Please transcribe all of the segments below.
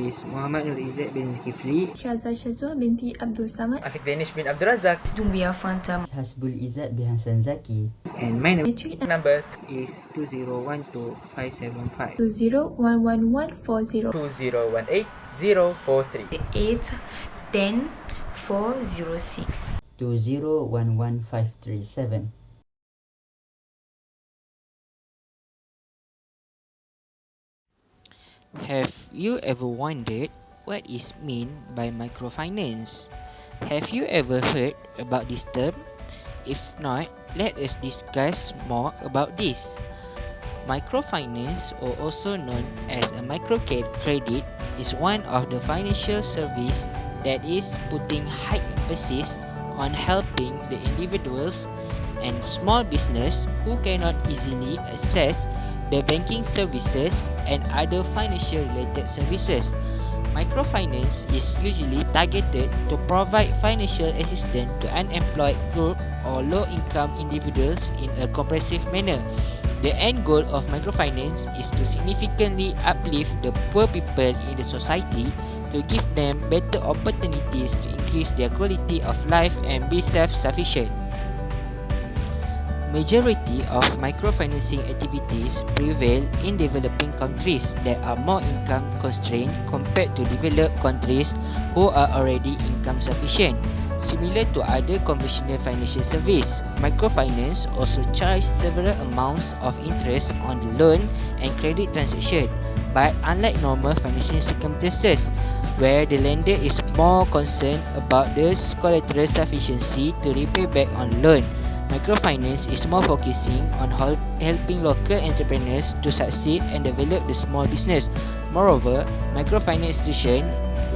is Mohamed Nur Izzat bin Kifli, Syazah Shazwa binti Abdul Samad, Afiq Danish bin Abdul Razak, Dumbia Fanta, Hasbul Izzat bin Hassan Zaki, and my number number is 2012575. 2011140. 2018043. 8 10 406. 2011537. Have you ever wondered what is meant by microfinance? Have you ever heard about this term? If not, let us discuss more about this. Microfinance, or also known as a microcredit, is one of the financial service that is putting high emphasis on helping the individuals and small business who cannot easily access the banking services and other financial related services. Microfinance is usually targeted to provide financial assistance to unemployed group or low-income individuals in a comprehensive manner. The end goal of microfinance is to significantly uplift the poor people in the society, to give them better opportunities to increase their quality of life and be self-sufficient. Majority of microfinancing activities prevail in developing countries that are more income constrained compared to developed countries who are already income sufficient. Similar to other conventional financial service, microfinance also charge several amounts of interest on the loan and credit transaction. But unlike normal financial circumstances, where the lender is more concerned about the collateral sufficiency to repay back on loan, microfinance is more focusing on helping local entrepreneurs to succeed and develop the small business. Moreover, microfinance institution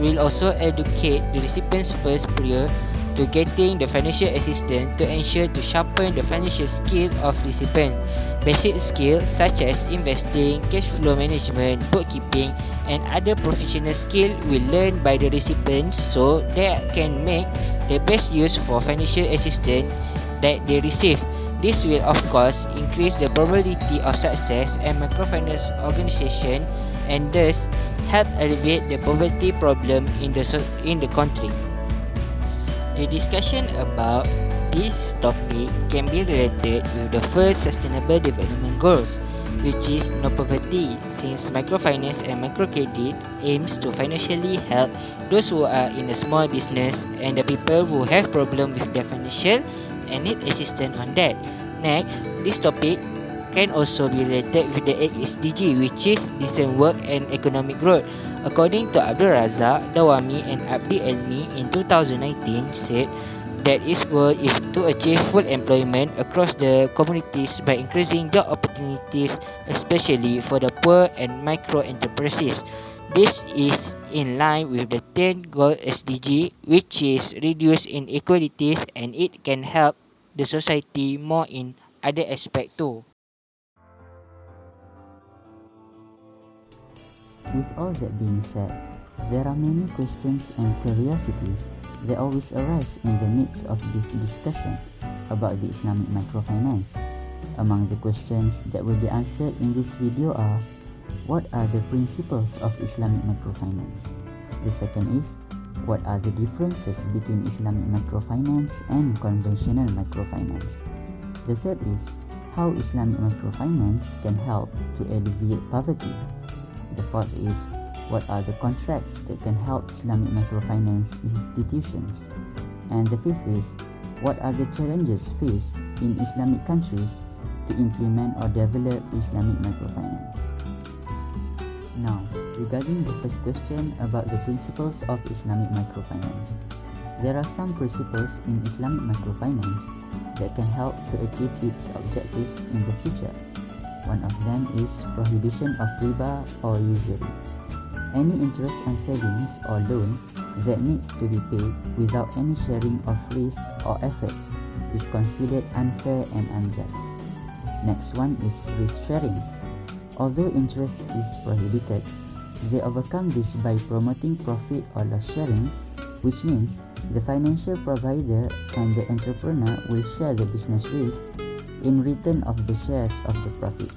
will also educate the recipients first prior to getting the financial assistance to ensure to sharpen the financial skill of recipients. Basic skills such as investing, cash flow management, bookkeeping, and other professional skills will learn by the recipients so they can make the best use for financial assistance that they receive. This will of course increase the probability of success and microfinance organization and thus help alleviate the poverty problem in the country. The discussion about this topic can be related with the first Sustainable Development Goals, which is no poverty, since microfinance and microcredit aims to financially help those who are in a small business and the people who have problem with their financial and need assistance on that. Next, this topic can also be related with the 8 SDG, which is decent work and economic growth. According to Abdul Razak, Dawami and Abdi Elmi in 2019 said that its goal is to achieve full employment across the communities by increasing job opportunities, especially for the poor and micro enterprises. This is in line with the 10th goal SDG, which is reduce inequalities, and it can help the society more in other aspects too. With all that being said, there are many questions and curiosities that always arise in the midst of this discussion about the Islamic microfinance. Among the questions that will be answered in this video are: what are the principles of Islamic microfinance? The second is, what are the differences between Islamic microfinance and conventional microfinance? The third is, how Islamic microfinance can help to alleviate poverty. The fourth is, what are the contracts that can help Islamic microfinance institutions? And the fifth is, what are the challenges faced in Islamic countries to implement or develop Islamic microfinance? Now, regarding the first question about the principles of Islamic microfinance, there are some principles in Islamic microfinance that can help to achieve its objectives in the future. One of them is prohibition of riba or usury. Any interest on savings or loan that needs to be paid without any sharing of risk or effort is considered unfair and unjust. Next one is risk sharing. Although interest is prohibited, they overcome this by promoting profit or loss sharing, which means the financial provider and the entrepreneur will share the business risk in return of the shares of the profit.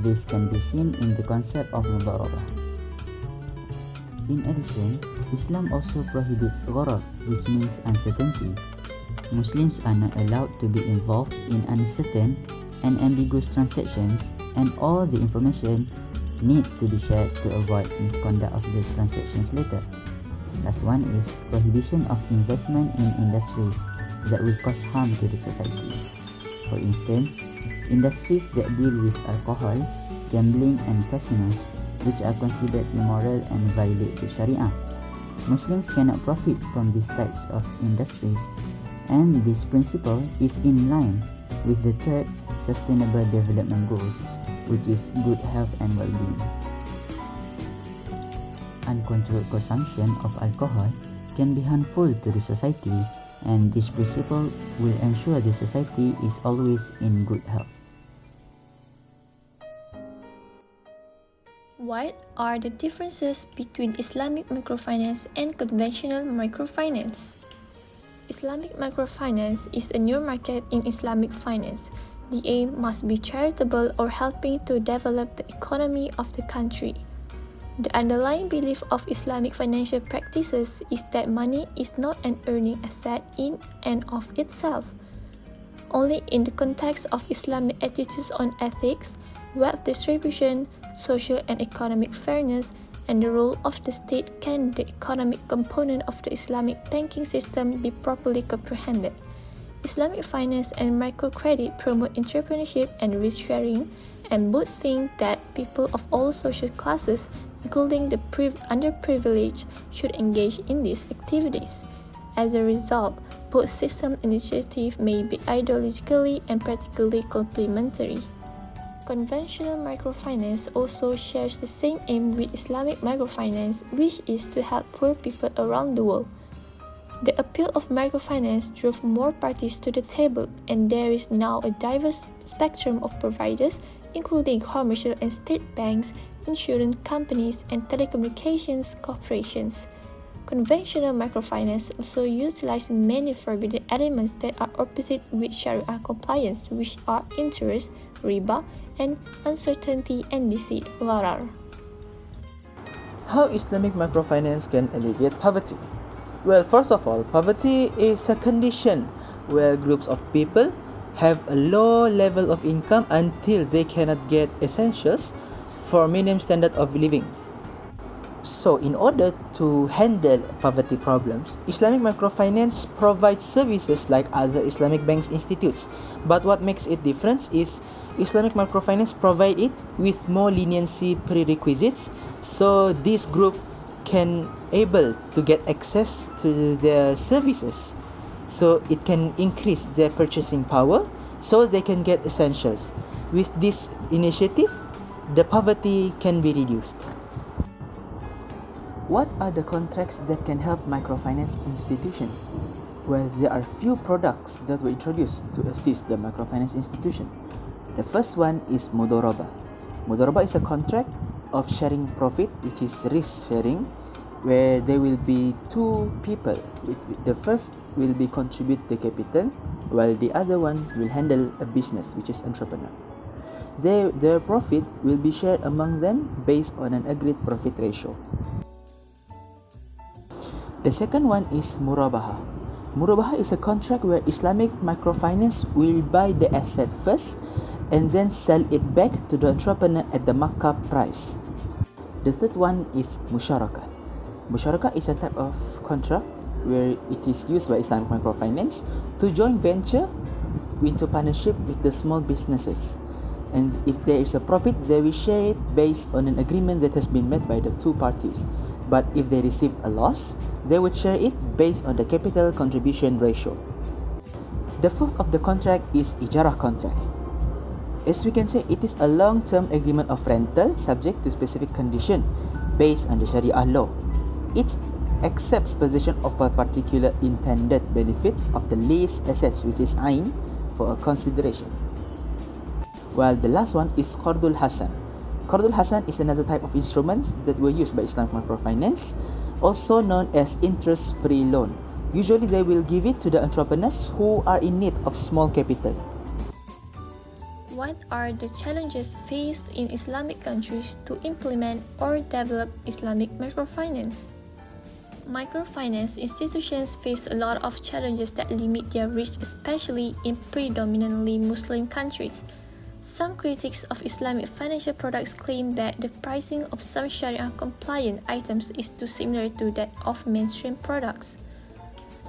This can be seen in the concept of mudarabah. In addition, Islam also prohibits gharar, which means uncertainty. Muslims are not allowed to be involved in uncertain and ambiguous transactions, and all the information needs to be shared to avoid misconduct of the transactions later. Last one is prohibition of investment in industries that will cause harm to the society. For instance, industries that deal with alcohol, gambling and casinos, which are considered immoral and violate the Sharia. Muslims cannot profit from these types of industries, and this principle is in line with the third Sustainable Development Goals, which is good health and well-being. Uncontrolled consumption of alcohol can be harmful to the society, and this principle will ensure the society is always in good health. What are the differences between Islamic microfinance and conventional microfinance? Islamic microfinance is a new market in Islamic finance. The aim must be charitable or helping to develop the economy of the country. The underlying belief of Islamic financial practices is that money is not an earning asset in and of itself. Only in the context of Islamic attitudes on ethics, wealth distribution, social and economic fairness, and the role of the state can the economic component of the Islamic banking system be properly comprehended. Islamic finance and microcredit promote entrepreneurship and risk sharing, and both think that people of all social classes, including the underprivileged, should engage in these activities. As a result, both system initiatives may be ideologically and practically complementary. Conventional microfinance also shares the same aim with Islamic microfinance, which is to help poor people around the world. The appeal of microfinance drove more parties to the table, and there is now a diverse spectrum of providers, including commercial and state banks, insurance companies, and telecommunications corporations. Conventional microfinance also utilizes many forbidden elements that are opposite with Sharia compliance, which are interest, riba, and uncertainty and deceit, gharar. How Islamic microfinance can alleviate poverty? Well, first of all, poverty is a condition where groups of people have a low level of income until they cannot get essentials for minimum standard of living. So, in order to handle poverty problems, Islamic microfinance provides services like other Islamic banks institutes. But what makes it different is Islamic microfinance provide it with more leniency prerequisites, so this group can able to get access to their services, so it can increase their purchasing power, so they can get essentials. With this initiative, the poverty can be reduced. What are the contracts that can help microfinance institution? Well, there are few products that were introduced to assist the microfinance institution. The first one is Mudoraba. Mudoraba is a contract of sharing profit, which is risk sharing, where there will be two people. The first will be contribute the capital, while the other one will handle a business, which is entrepreneur. Their profit will be shared among them based on an agreed profit ratio. The second one is Murabaha. Murabaha is a contract where Islamic microfinance will buy the asset first and then sell it back to the entrepreneur at the markup price. The third one is Musharaka. Musharaka is a type of contract where it is used by Islamic microfinance to join venture into partnership with the small businesses. And if there is a profit, they will share it based on an agreement that has been made by the two parties. But if they receive a loss, they would share it based on the capital contribution ratio. The fourth of the contract is Ijarah contract. As we can say, it is a long-term agreement of rental subject to specific condition based on the Sharia law. It accepts possession of a particular intended benefit of the leased assets, which is Ain, for a consideration. While the last one is Qardul Hasan. Qardul Hasan is another type of instruments that were used by Islamic microfinance, also known as interest-free loan. Usually they will give it to the entrepreneurs who are in need of small capital. What are the challenges faced in Islamic countries to implement or develop Islamic microfinance? Microfinance institutions face a lot of challenges that limit their reach, especially in predominantly Muslim countries. Some critics of Islamic financial products claim that the pricing of some Sharia-compliant items is too similar to that of mainstream products.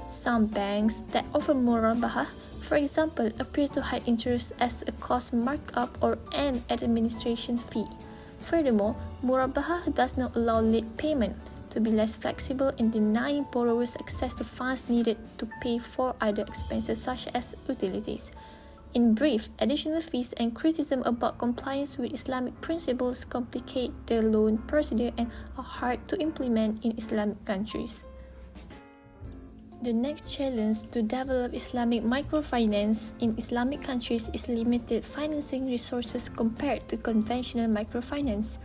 Some banks that offer murabaha, for example, appear to hide interest as a cost markup or an administration fee. Furthermore, murabaha does not allow late payment, to be less flexible in denying borrowers access to funds needed to pay for other expenses such as utilities. In brief, additional fees and criticism about compliance with Islamic principles complicate the loan procedure and are hard to implement in Islamic countries. The next challenge to develop Islamic microfinance in Islamic countries is limited financing resources compared to conventional microfinance.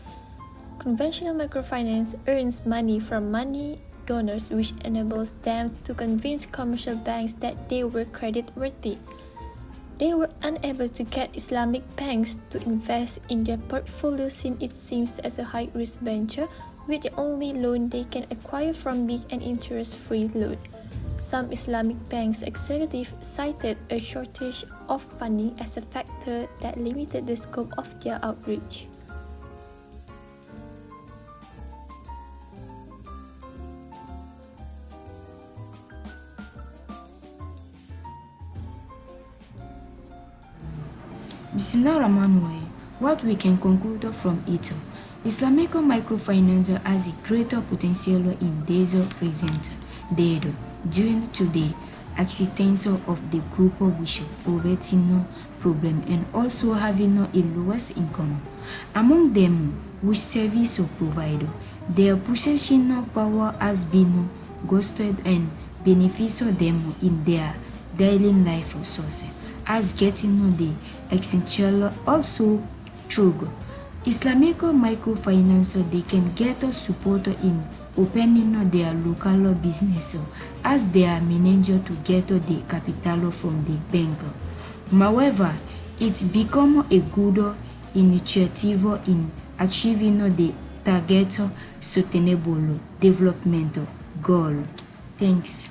Conventional microfinance earns money from money donors, which enables them to convince commercial banks that they were creditworthy. They were unable to get Islamic banks to invest in their portfolio since it seems as a high-risk venture, with the only loan they can acquire from being an interest-free loan. Some Islamic banks executives cited a shortage of funding as a factor that limited the scope of their outreach. Bismillahirrahmanirrahim. What we can conclude from it, Islamic microfinance has a greater potential in days present than during today existence of the group which poverty problem and also having a lowest income. Among them, which service provider, their possession power has been ghosted and benefits them in their daily life source, as getting the essential also true. Islamic microfinance they can get support in opening their local business as they are manager to get the capital from the bank. However, it become a good initiative in achieving the target sustainable development goal. Thanks.